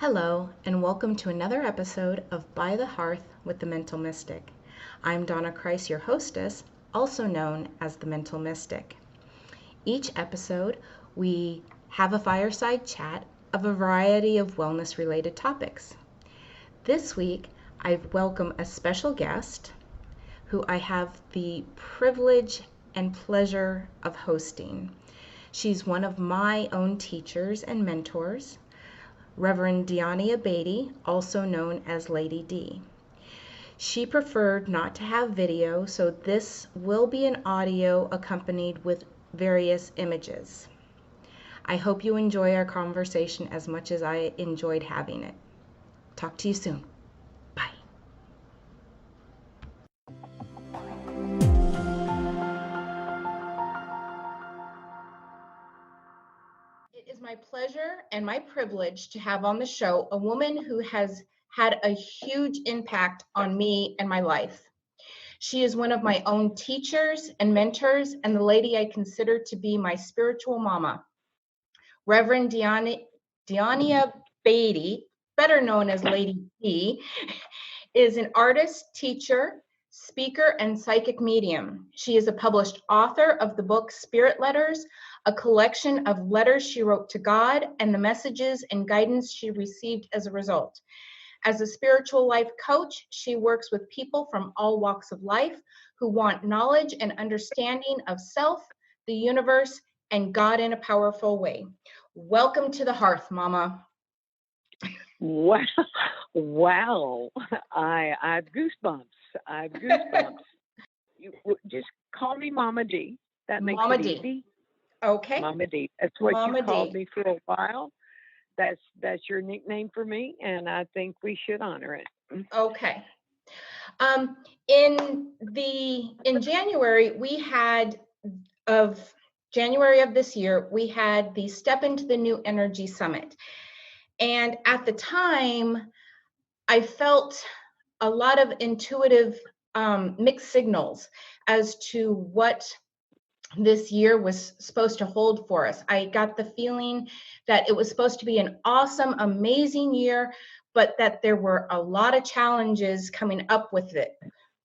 Hello, and welcome to another episode of By the Hearth with the Mental Mystic. I'm Dawna Christ, your hostess, also known as the Mental Mystic. Each episode, we have a fireside chat of a variety of wellness-related topics. This week, I welcome a special guest who I have the privilege and pleasure of hosting. She's one of my own teachers and mentors, Reverend Diannia Baty, also known as Lady D. She preferred not to have video, so this will be an audio accompanied with various images. I hope you enjoy our conversation as much as I enjoyed having it. Talk to you soon. Bye. It is my pleasure and my privilege to have on the show a woman who has had a huge impact on me and my life. She is one of my own teachers and mentors, and the lady I consider to be my spiritual mama. Reverend Diannia Baty, better known as Lady D, is an artist, teacher, speaker, and psychic medium. She is a published author of the book Spirit Letters, a collection of letters she wrote to God and the messages and guidance she received as a result. As a spiritual life coach, she works with people from all walks of life who want knowledge and understanding of self, the universe, and God in a powerful way. Welcome to the Hearth, Mama. Wow. I have goosebumps. You just call me Mama D. That makes Mama it D. easy. Okay. Mama D. That's what Mama you called D. me for a while. That's your nickname for me, and I think we should honor it. Okay. In January, January of this year, we had the Step into the New Energy Summit. And at the time, I felt a lot of intuitive mixed signals as to what this year was supposed to hold for us. I got the feeling that it was supposed to be an awesome, amazing year, but that there were a lot of challenges coming up with it,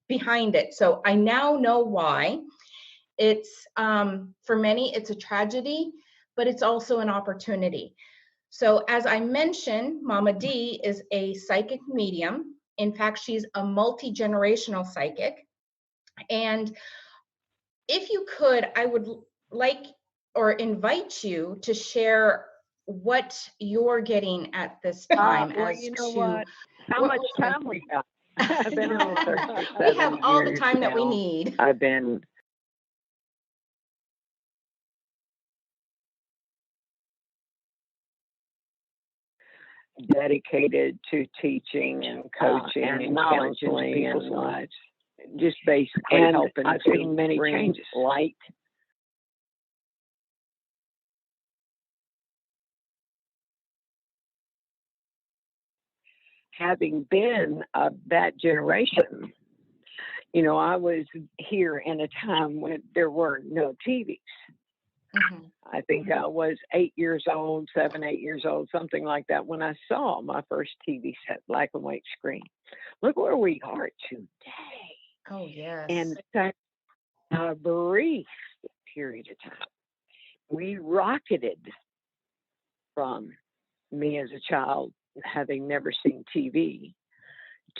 behind it. So I now know why. It's for many, it's a tragedy, but it's also an opportunity. So as I mentioned, Mama D is a psychic medium. In fact, she's a multi-generational psychic. And if you could, I would like or invite you to share what you're getting at this time as you know to what? How much time we got? I've been on 37 we have all the years time that we now. need. I've been dedicated to teaching and coaching and counseling people's lives. Just basically helping. I've seen many changes. Light. Having been of that generation, you know, I was here in a time when there were no TVs. Mm-hmm. I think I was 8 years old, 7, 8 years old, something like that, when I saw my first TV set, black and white screen. Look where we are today. Oh, yes. And such a brief period of time. We rocketed from me as a child, having never seen TV,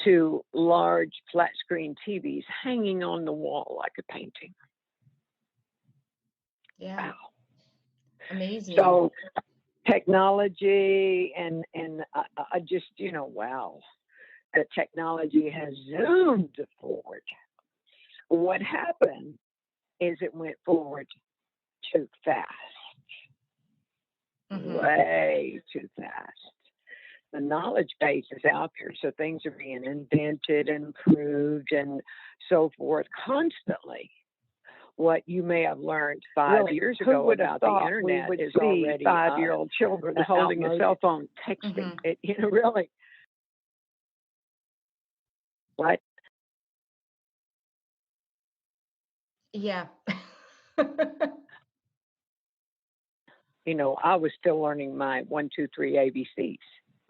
to large flat screen TVs hanging on the wall like a painting. Yeah. Wow. Amazing. So technology and I just, you know, wow, the technology has zoomed forward. What happened is it went forward too fast. Mm-hmm. Way too fast. The knowledge base is out there, so things are being invented, improved, and so forth constantly. What you may have learned 5 years ago about the internet is already 5-year-old children holding a cell phone, texting. Mm-hmm. It, you know, really. What? Yeah. You know, I was still learning my 1, 2, 3 ABCs.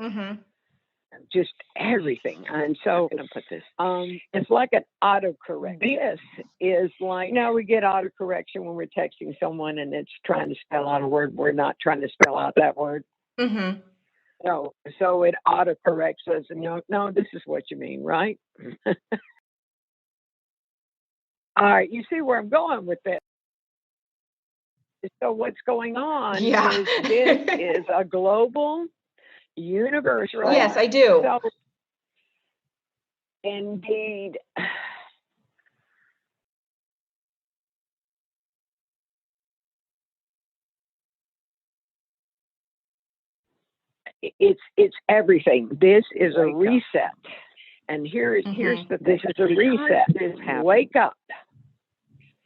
Mm-hmm. Just everything. And so I'm gonna put this. it's like an autocorrect. This is like, we get autocorrection when we're texting someone and it's trying to spell out a word. We're not trying to spell out that word. Mm-hmm. So it autocorrects us. And no, this is what you mean, right? All right, you see where I'm going with this. So what's going on is this is a global, universal. Yes, I do. So, indeed. It's everything. This is a reset. And here's the thing. This is a reset. Wake up.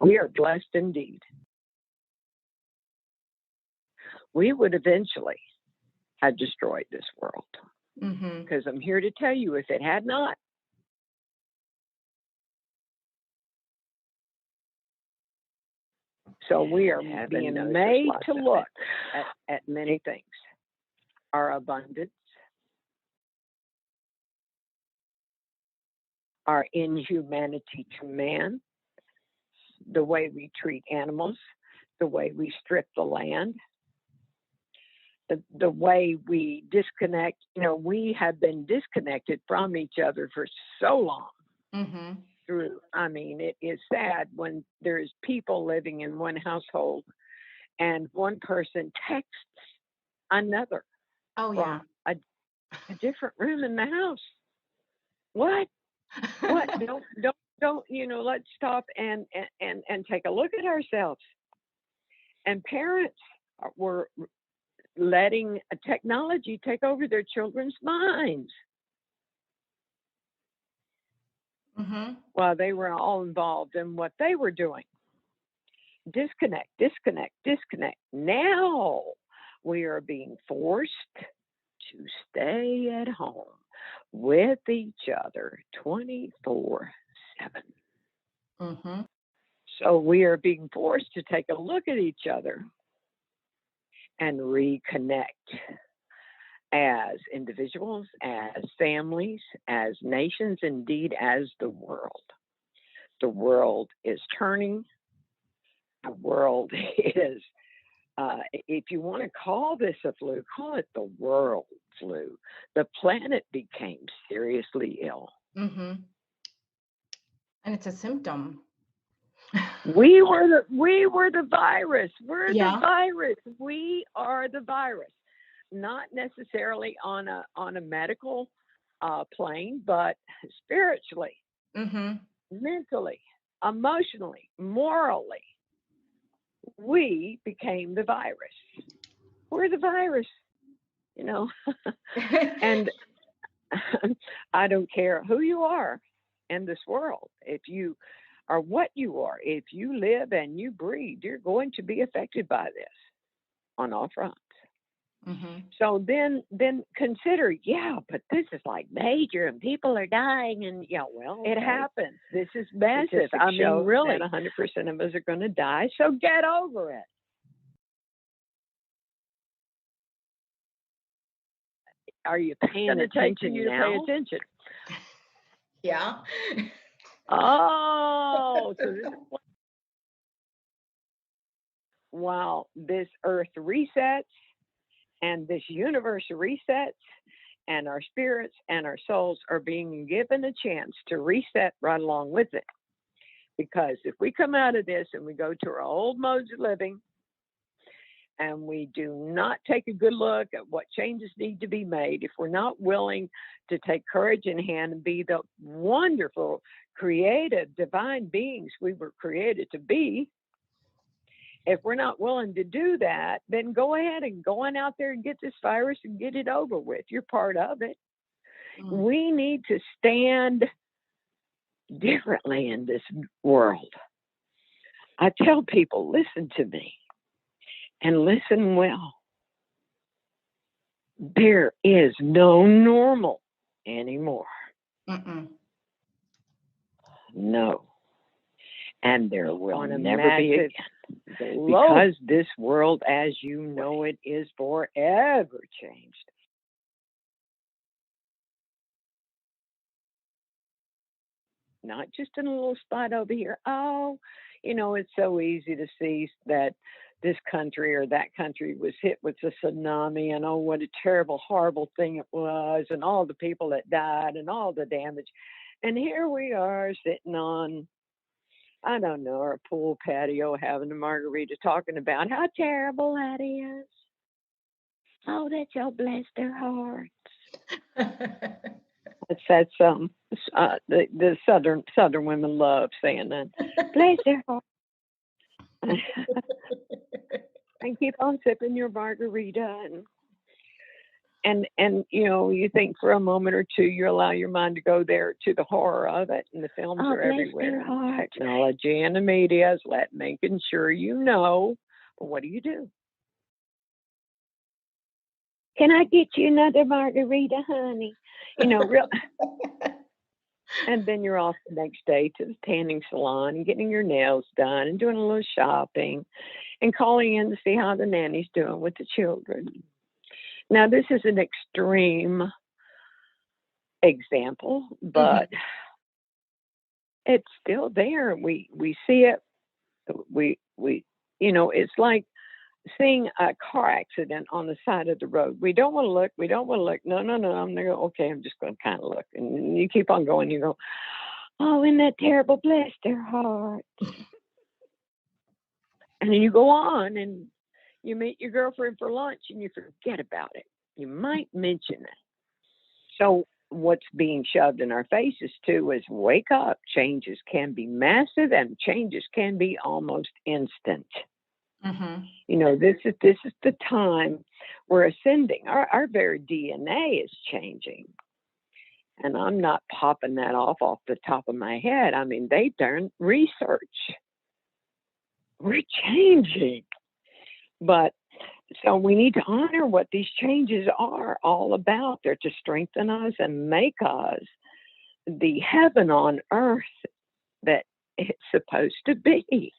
We are blessed indeed. We would eventually have destroyed this world. Because I'm here to tell you, if it had not, so we are being made to look at many things. Our abundance, our inhumanity to man, the way we treat animals, the way we strip the land, the way we disconnect. We have been disconnected from each other for so long. It is sad when there's people living in one household and one person texts another from a different room in the house. What? Don't let's stop and take a look at ourselves. And parents were letting technology take over their children's minds while they were all involved in what they were doing. Disconnect. Now we are being forced to stay at home with each other 24/7. So we are being forced to take a look at each other and reconnect as individuals, as families, as nations, indeed as the world. The world is turning. The world is, if you want to call this a flu, call it the world flu. The planet became seriously ill. And it's a symptom. We were the virus. We're the virus. We are the virus. Not necessarily on a medical plane, but spiritually, mentally, emotionally, morally, we became the virus. We're the virus, and I don't care who you are in this world. If you are what you are, if you live and you breathe, you're going to be affected by this on all fronts. So then consider, but this is like major and people are dying and it happens. This is massive. Really, 100% of us are going to die. So get over it. Are you paying attention now? Pay attention. Yeah. Oh, so this is while this earth resets and this universe resets and our spirits and our souls are being given a chance to reset right along with it. Because if we come out of this and we go to our old modes of living and we do not take a good look at what changes need to be made, if we're not willing to take courage in hand and be the wonderful, creative, divine beings we were created to be, if we're not willing to do that, then go ahead and go on out there and get this virus and get it over with. You're part of it. We need to stand differently in this world. I tell people, listen to me and listen well. There is no normal anymore. No. And there will never be again. Because this world as you know it is forever changed. not just in a little spot over here. Oh, it's so easy to see that this country or that country was hit with a tsunami, and oh, what a terrible, horrible thing it was, and all the people that died and all the damage. And here we are sitting on, I don't know, our pool patio having a margarita, talking about how terrible that is. Oh, that y'all bless their hearts. That's the southern women love saying that. Bless their hearts. And keep on sipping your margarita, and you think for a moment or two, you allow your mind to go there to the horror of it, and the films are everywhere. Technology and the media is making sure what do? Can I get you another margarita, honey? Real. And then you're off the next day to the tanning salon and getting your nails done and doing a little shopping and calling in to see how the nanny's doing with the children. Now, this is an extreme example, but it's still there. We see it. It's like seeing a car accident on the side of the road. We don't want to look. No. I'm there. Okay, I'm just going to kind of look. And you keep on going. You go, oh, isn't that terrible? Bless their heart. And then you go on and you meet your girlfriend for lunch and you forget about it. You might mention it. So what's being shoved in our faces too is wake up. Changes can be massive and changes can be almost instant. This is the time we're ascending. Our very DNA is changing. And I'm not popping that off the top of my head. I mean, they've done research. We're changing. But so we need to honor what these changes are all about. They're to strengthen us and make us the heaven on earth that it's supposed to be.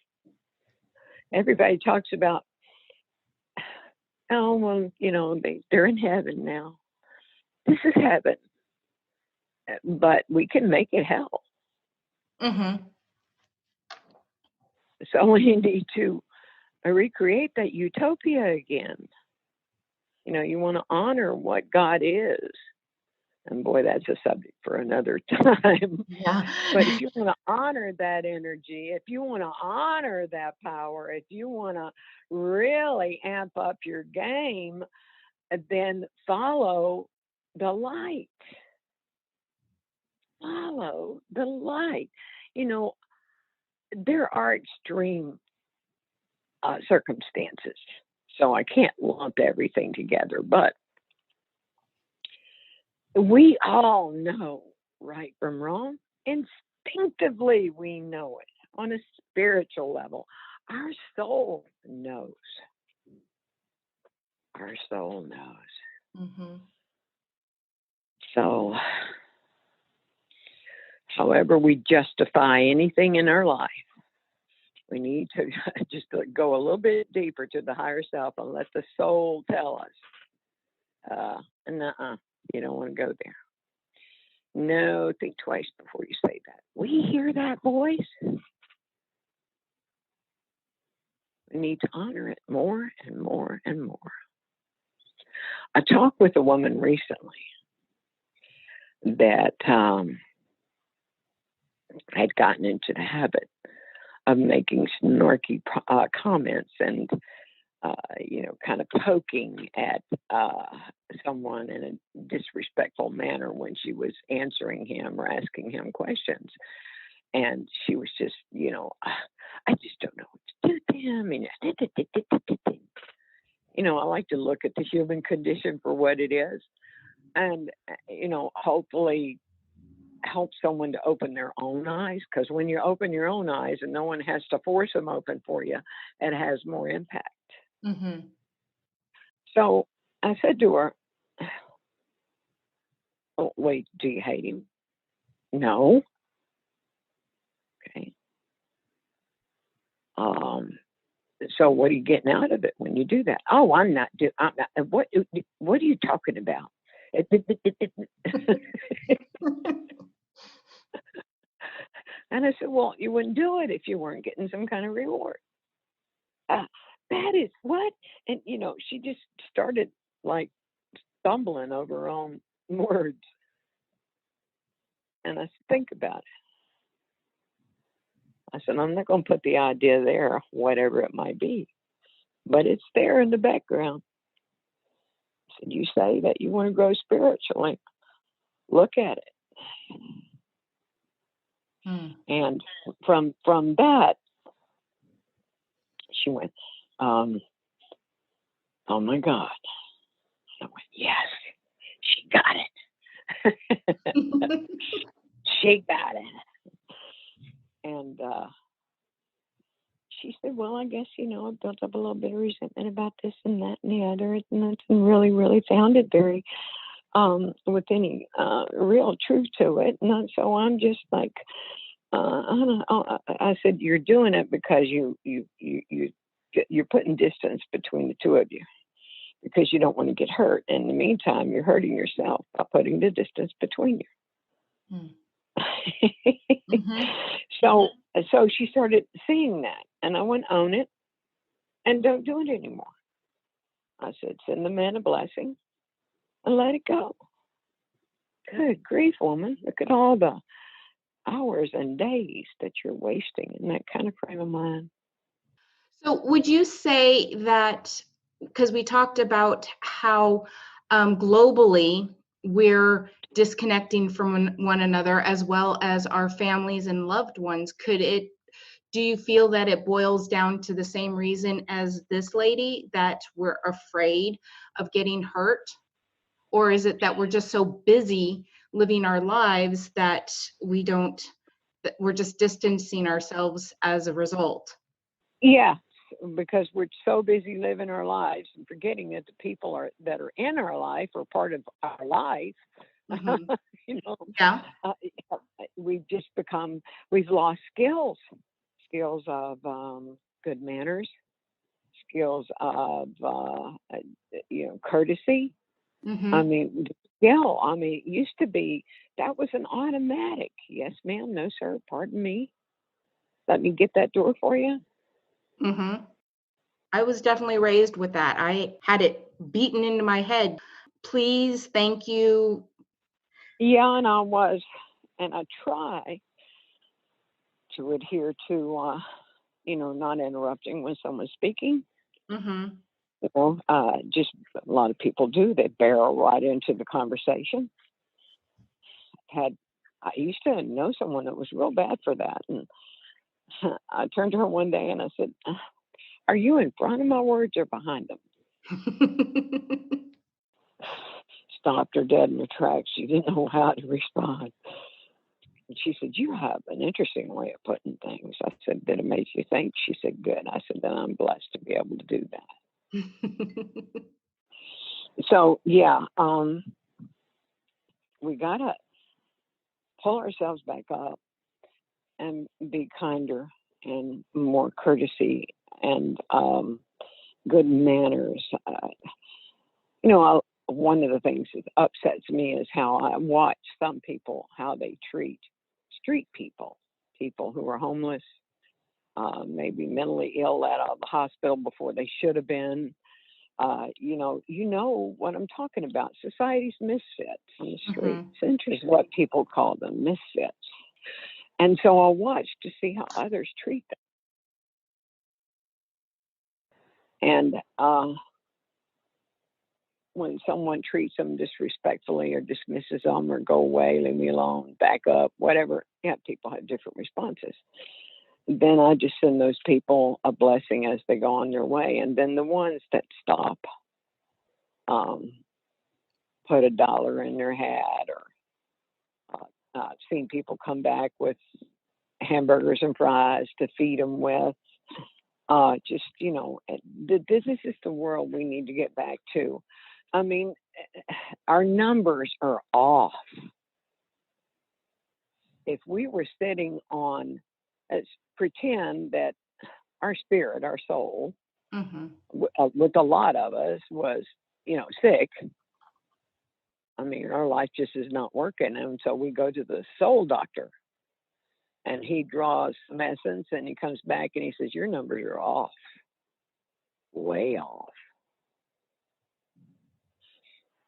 Everybody talks about, oh, well, they're in heaven now. This is heaven. But we can make it hell. So we need to recreate that utopia again. You want to honor what God is. And boy, that's a subject for another time. Yeah. But if you want to honor that energy, if you want to honor that power, if you want to really amp up your game, then follow the light. Follow the light. There are extreme circumstances, so I can't lump everything together, but we all know right from wrong. Instinctively, we know it on a spiritual level. Our soul knows. Our soul knows. So, however we justify anything in our life, we need to just go a little bit deeper to the higher self and let the soul tell us, you don't want to go there. No, think twice before you say that. We hear that voice. We need to honor it more and more and more. I talked with a woman recently that had gotten into the habit of making snarky comments and kind of poking at someone in a disrespectful manner when she was answering him or asking him questions. And she was just, I just don't know what to do to him. I like to look at the human condition for what it is and, hopefully help someone to open their own eyes. Because when you open your own eyes and no one has to force them open for you, it has more impact. So I said to her, oh, wait, do you hate him? No. Okay. So what are you getting out of it when you do that? Oh, I'm not. What are you talking about? And I said, well, you wouldn't do it if you weren't getting some kind of reward. That is what? And, she just started like stumbling over her own words. And I said, think about it. I said, I'm not going to put the idea there, whatever it might be, but it's there in the background. I said, you say that you want to grow spiritually. Look at it. And from that, she went, oh my God. I went, yes, she got it. She got it. And she said, well, I guess, I built up a little bit of resentment about this and that and the other. And that's really, really found it very, with any real truth to it. And so I'm just like, I said, you're doing it because you're putting distance between the two of you because you don't want to get hurt. In the meantime, you're hurting yourself by putting the distance between you. Mm-hmm. So she started seeing that, and I went, own it and don't do it anymore. I said, send the man a blessing and let it go. Good grief, woman. Look at all the hours and days that you're wasting in that kind of frame of mind. So would you say that, because we talked about how globally we're disconnecting from one another as well as our families and loved ones, do you feel that it boils down to the same reason as this lady, that we're afraid of getting hurt? Or is it that we're just so busy living our lives that that we're just distancing ourselves as a result? Yeah, because we're so busy living our lives and forgetting that the people that are in our life are part of our life. Mm-hmm. Yeah. We've lost skills of good manners, skills of courtesy. Mm-hmm. It used to be that was an automatic. Yes, ma'am. No, sir. Pardon me. Let me get that door for you. Mm-hmm. I was definitely raised with that. I had it beaten into my head. Please, thank you. Yeah, and I try to adhere to, not interrupting when someone's speaking. Mm-hmm. Just a lot of people do. They barrel right into the conversation. I used to know someone that was real bad for that, and I turned to her one day and I said, are you in front of my words or behind them? Stopped her dead in her tracks. She didn't know how to respond. And she said, you have an interesting way of putting things. I said, did it make you think? She said, good. I said, then I'm blessed to be able to do that. So, yeah, we got to pull ourselves back up and be kinder and more courtesy and good manners. One of the things that upsets me is how I watch some people, how they treat street people who are homeless, maybe mentally ill, let out of the hospital before they should have been. What I'm talking about. Society's misfits on the streets. Mm-hmm. It's what people call them, misfits. And so I'll watch to see how others treat them. And when someone treats them disrespectfully or dismisses them or go away, leave me alone, back up, whatever, people have different responses. Then I just send those people a blessing as they go on their way. And then the ones that stop, put $1 in their hat, or I've seen people come back with hamburgers and fries to feed them with. This is the world we need to get back to. I mean, our numbers are off. If we were sitting on, let's pretend that our spirit, our soul, mm-hmm. With a lot of us was, sick. I mean, our life just is not working. And so we go to the soul doctor. and he draws some essence, and he comes back and he says, your numbers are off, way off.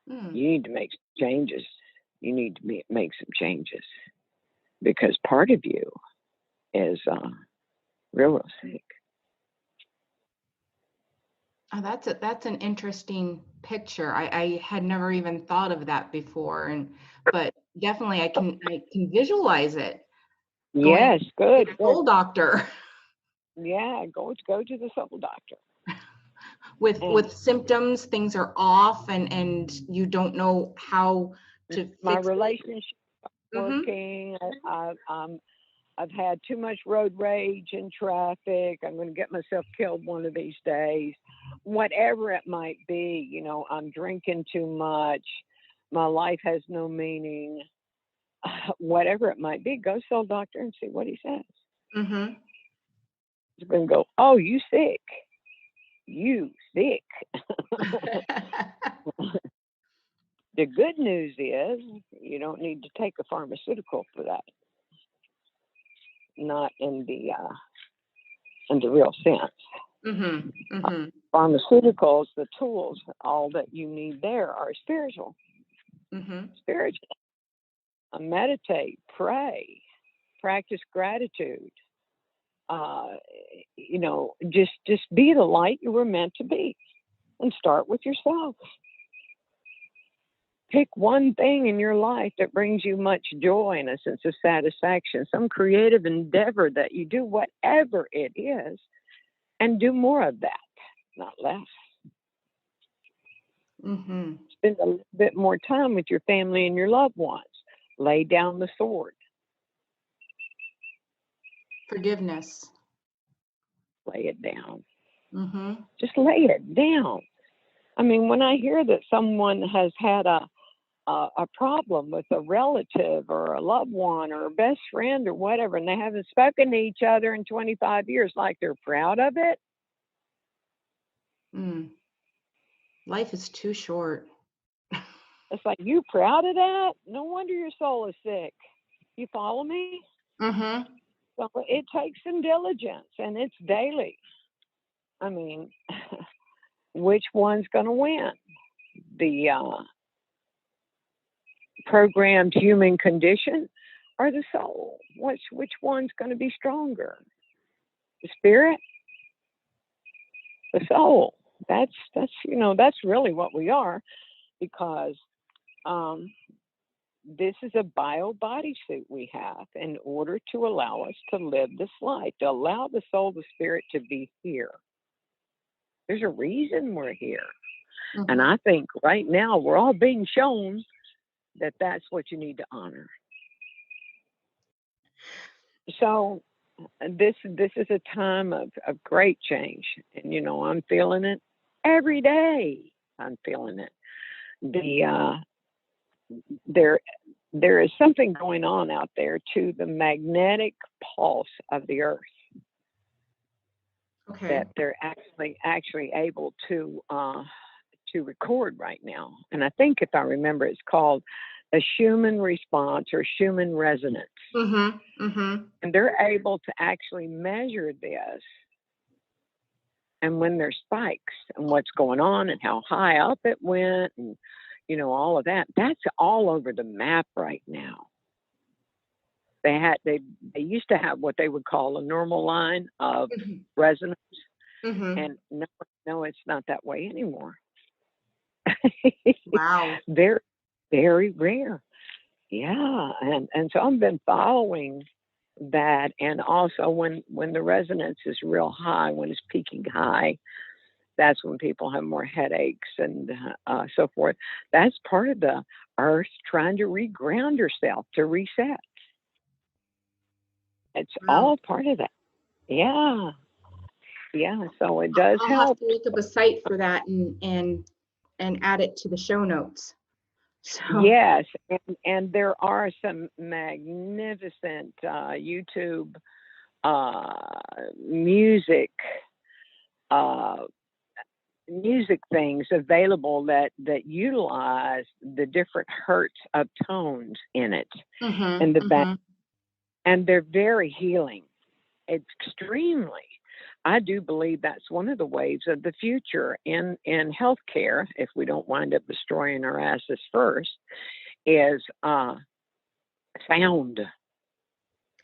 You need to make some changes. You need to make some changes, because part of you is real sick. Oh, that's an interesting picture. I had never even thought of that before, but definitely I can visualize it. Yes, good. To the soul doctor. Yeah, go to the soul doctor. With symptoms, things are off, and you don't know how to fix my relationship working. I've had too much road rage and traffic. I'm going to get myself killed one of these days. Whatever it might be, you know, I'm drinking too much. My life has no meaning. Whatever it might be, go soul doctor and see what he says. He's going to go, oh, you sick. You sick. The good news is you don't need to take a pharmaceutical for that. Not in the real sense. Pharmaceuticals, the tools, all that you need there are spiritual. Spiritual. Meditate, pray, practice gratitude. You know, just be the light you were meant to be, and start with yourself. Pick one thing in your life that brings you much joy and a sense of satisfaction, some creative endeavor that you do, whatever it is, and do more of that, not less. Spend a little bit more time with your family and your loved ones. Lay down the sword. Forgiveness. Lay it down. Just lay it down. I mean, when I hear that someone has had a problem with a relative or a loved one or a best friend or whatever, and they haven't spoken to each other in 25 years, like they're proud of it. Life is too short. It's like, you proud of that? No wonder your soul is sick. You follow me? So it takes some diligence, and it's daily. I mean, which one's going to win? The programmed human condition or the soul? Which one's going to be stronger? The spirit? The soul? That's you know, that's really what we are, because this is a bio bodysuit we have in order to allow us to live this life, to allow the soul, the spirit to be here. There's a reason we're here. And I think right now we're all being shown that that's what you need to honor. So this is a time of great change. And, you know, I'm feeling it every day. I'm feeling it. There is something going on out there to the magnetic pulse of the earth. That they're actually able to record right now. And I think, if I remember, it's called a Schumann response or Schumann resonance. And they're able to actually measure this, and when there's spikes and what's going on and how high up it went, and you know, all of that, that's all over the map right now. They used to have what they would call a normal line of resonance, and no, it's not that way anymore. Wow. Very, very rare. Yeah, and so I've been following that, and also when the resonance is real high, when it's peaking high, that's when people have more headaches and so forth. That's part of the earth trying to reground herself, to reset. It's all part of that. Yeah. So it does help. I'll have to look up a site for that and add it to the show notes. So. Yes, and there are some magnificent YouTube music things available that utilize the different hertz of tones in it, and the and they're very healing. Extremely. I do believe that's one of the waves of the future in healthcare, if we don't wind up destroying our asses first, is sound.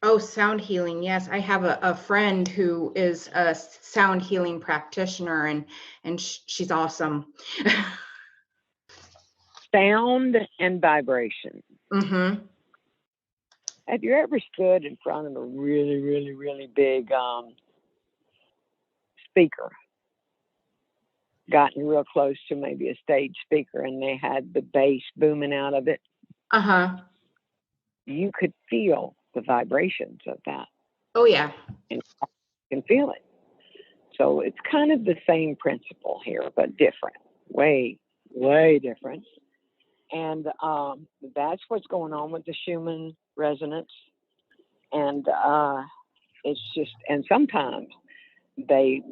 Oh, sound healing. Yes, I have a friend who is a sound healing practitioner, and she's awesome. Sound and vibration. Mm-hmm. Have you ever stood in front of a really, really, really big speaker? Gotten real close to maybe a stage speaker, and they had the bass booming out of it. Uh-huh. You could feel the vibrations of that. Oh, yeah. And you can feel it. So it's kind of the same principle here, but different. Way, way different. And that's what's going on with the Schumann resonance. And it's just, and sometimes they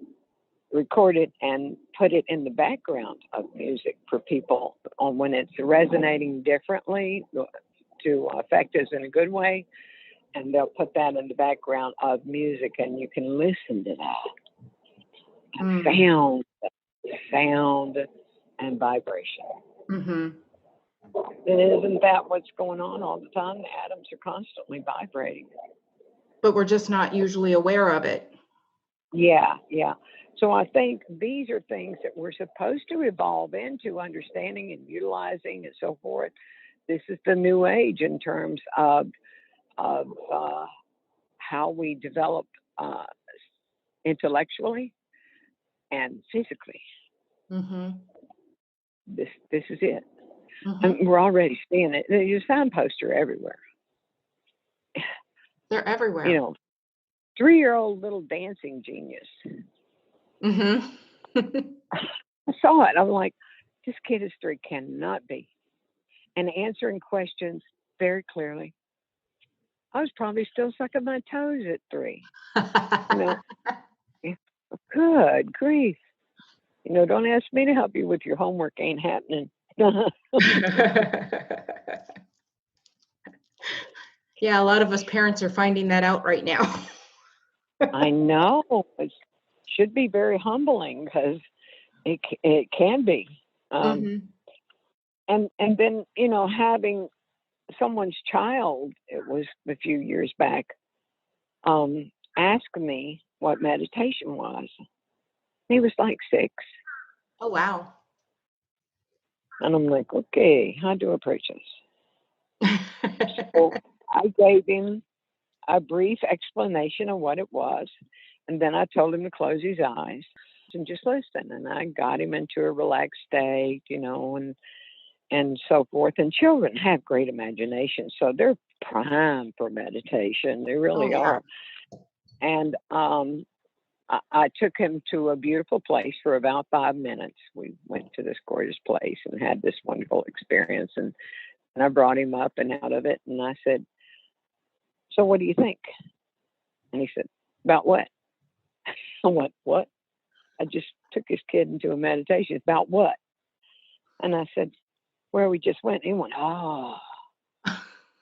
record it and put it in the background of music for people on when it's resonating differently to affect us in a good way. And they'll put that in the background of music, and you can listen to that. And sound and vibration. Mm-hmm. And isn't that what's going on all the time? The atoms are constantly vibrating. But we're just not usually aware of it. Yeah. So I think these are things that we're supposed to evolve into understanding and utilizing and so forth. This is the new age in terms of how we develop intellectually and physically. Mm-hmm. This is it. Mm-hmm. And we're already seeing it. There's a signposts are everywhere. They're everywhere. You know, 3-year-old little dancing genius. Mm-hmm. I saw it. I'm like, this kid is 3, cannot be. And answering questions very clearly. I was probably still sucking my toes at 3. You know, good grief. You know, don't ask me to help you with your homework. Ain't happening. Yeah, a lot of us parents are finding that out right now. I know. It should be very humbling because it can be. And then, you know, having someone's child, it was a few years back, ask me what meditation was. He was like 6. Oh, wow. And I'm like, okay, how do I approach this? So I gave him a brief explanation of what it was. And then I told him to close his eyes and just listen. And I got him into a relaxed state, you know, and so forth. And children have great imagination, so they're prime for meditation. They really are. And I took him to a beautiful place for about 5 minutes. We went to this gorgeous place and had this wonderful experience. And I brought him up and out of it. And I said, so what do you think? And he said, about what? I went, what? I just took this kid into a meditation. About what? And I said, where we just went. And he went, oh.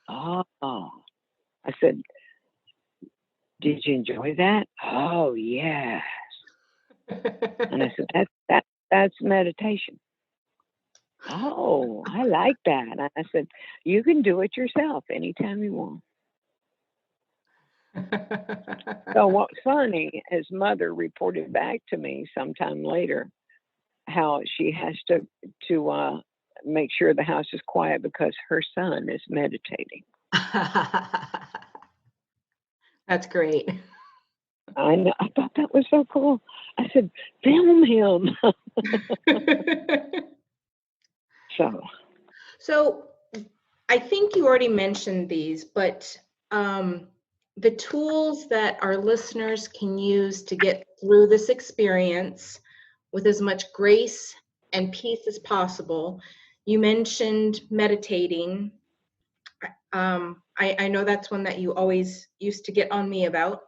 I said, did you enjoy that? Oh, yes. And I said, that's meditation. Oh, I like that. And I said, you can do it yourself anytime you want. So what's funny, his mother reported back to me sometime later how she has to make sure the house is quiet because her son is meditating. That's great. I know. I thought that was so cool. I said, film him. So I think you already mentioned these, but the tools that our listeners can use to get through this experience with as much grace and peace as possible. You mentioned meditating. I know that's one that you always used to get on me about.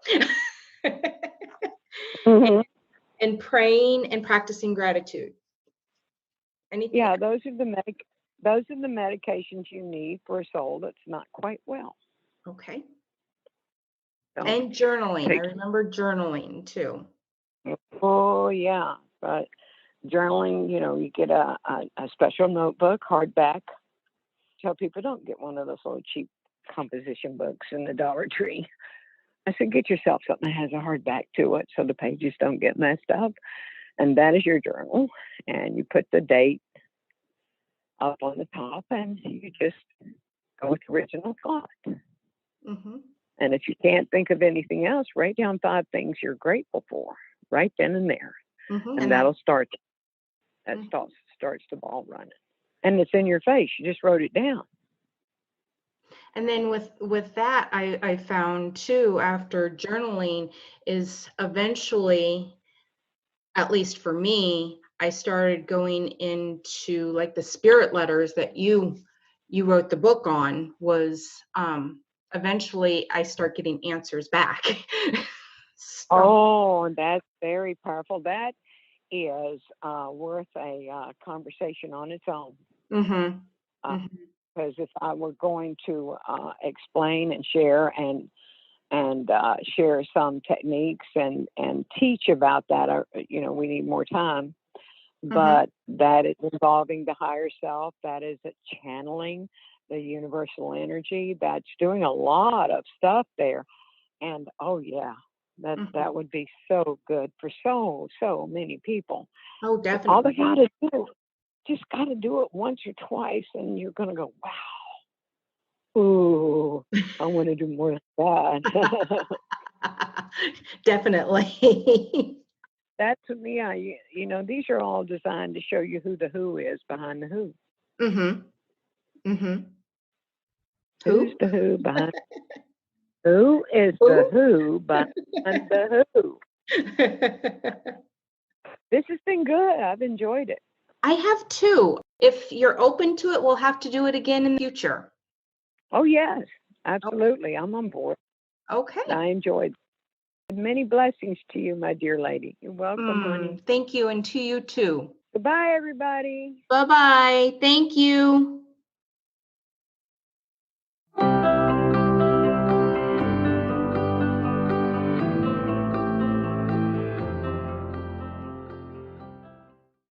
And praying and practicing gratitude. Anything? Yeah, those are the medications you need for a soul that's not quite well. Okay. So And journaling. I remember journaling too. Oh yeah, but journaling, you get a special notebook, hardback. Tell people don't get one of those little cheap composition books in the Dollar Tree. I said, get yourself something that has a hardback to it so the pages don't get messed up. And that is your journal. And you put the date up on the top and you just go with original thought. Mm-hmm. And if you can't think of anything else, write down 5 things you're grateful for right then and there. Mm-hmm. And that'll start. That starts the ball running. And it's in your face. You just wrote it down. And then with that, I found too, after journaling, is eventually, at least for me, I started going into like the spirit letters that you wrote the book on. Was eventually I start getting answers back. So. Oh, that's very powerful. That is worth a conversation on its own. Mm-hmm. Because if I were going to explain and share and share some techniques and teach about that, we need more time. But that is involving the higher self. That is channeling the universal energy. That's doing a lot of stuff there. And oh yeah, that would be so good for so many people. Oh, definitely. All they gotta do, just gotta do it once or twice, and you're gonna go, wow. Ooh, I want to do more of that. Definitely. That's yeah. These are all designed to show you who the who is behind the who. Who's the who behind? Who is the who behind the who? This has been good. I've enjoyed it. I have too. If you're open to it, we'll have to do it again in the future. Oh yes, absolutely. I'm on board. Okay. I enjoyed it. Many blessings to you, my dear lady. You're welcome, honey. Thank you, and to you too. Goodbye, everybody. Bye-bye. Thank you.